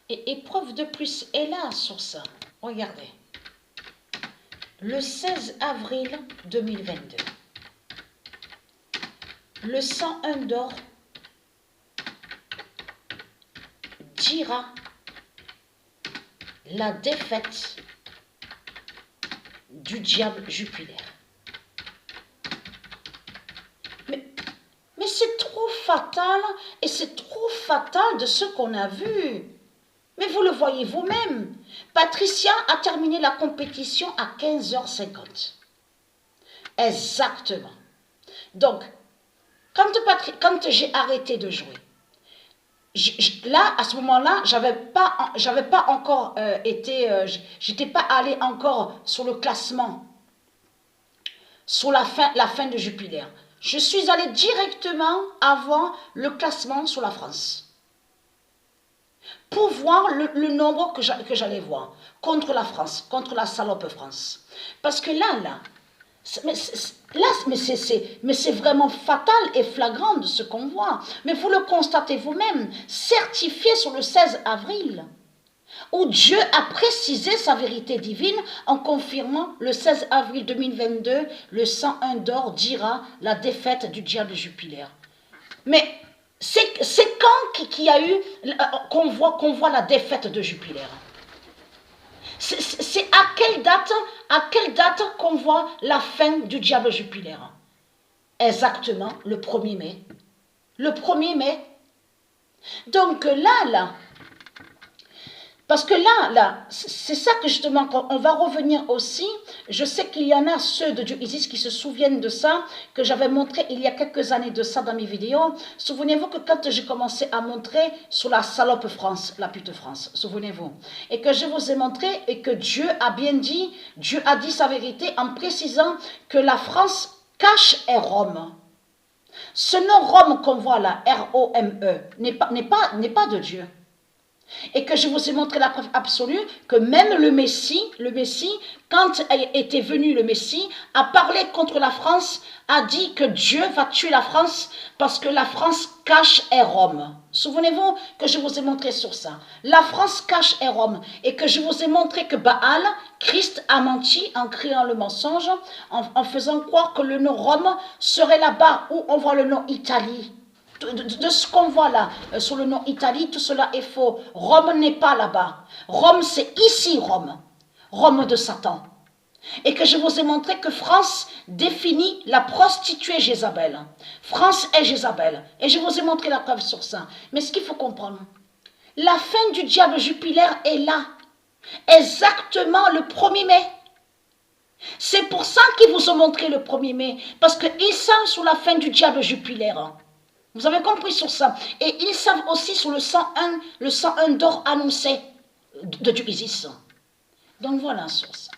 Et preuve de plus est là sur ça. Regardez. Le 16 avril 2022, le 101 d'or dira la défaite du diable Jupiter. Mais c'est trop fatal, et c'est trop fatal de ce qu'on a vu. Mais vous le voyez vous-même. Patricia a terminé la compétition à 15h50. Exactement. Donc, quand j'ai arrêté de jouer, là, à ce moment-là, j'avais pas encore j'étais pas allée encore sur le classement, sur la fin de Jupiter. Je suis allée directement avant le classement sur la France, pour voir le nombre que j'allais voir contre la France, contre la salope France. Parce que là, c'est vraiment fatal et flagrant de ce qu'on voit. Mais vous le constatez vous-même, certifié sur le 16 avril, où Dieu a précisé sa vérité divine en confirmant le 16 avril 2022, le 101 d'or dira la défaite du diable Jupiter. Mais c'est quand qu'il y a eu qu'on voit la défaite de Jupiter? C'est à quelle date qu'on voit la fin du diable Jupiter? Exactement le 1er mai. Le 1er mai. Donc là, parce que là, c'est ça que justement, on va revenir aussi. Je sais qu'il y en a ceux de Dieu Isis qui se souviennent de ça, que j'avais montré il y a quelques années de ça dans mes vidéos. Souvenez-vous que quand j'ai commencé à montrer sur la salope France, la pute France, souvenez-vous, et que je vous ai montré et que Dieu a bien dit, Dieu a dit sa vérité en précisant que la France cache et Rome. Ce nom Rome qu'on voit là, R-O-M-E, n'est pas de Dieu. Et que je vous ai montré la preuve absolue que même le Messie, quand était venu le Messie, a parlé contre la France, a dit que Dieu va tuer la France parce que la France cache et Rome. Souvenez-vous que je vous ai montré sur ça. La France cache et Rome. Et que je vous ai montré que Baal, Christ a menti en criant le mensonge, en faisant croire que le nom Rome serait là-bas où on voit le nom Italie. De ce qu'on voit là, sur le nom Italie, tout cela est faux. Rome n'est pas là-bas. Rome, c'est ici Rome. Rome de Satan. Et que je vous ai montré que France définit la prostituée Jézabel. France est Jézabel. Et je vous ai montré la preuve sur ça. Mais ce qu'il faut comprendre, la fin du diable Jupiter est là. Exactement le 1er mai. C'est pour ça qu'ils vous ont montré le 1er mai. Parce qu'ils savent sur la fin du diable Jupiter. Vous avez compris sur ça. Et ils savent aussi sur le 101 d'or annoncé de Dieu Isis. Donc voilà sur ça.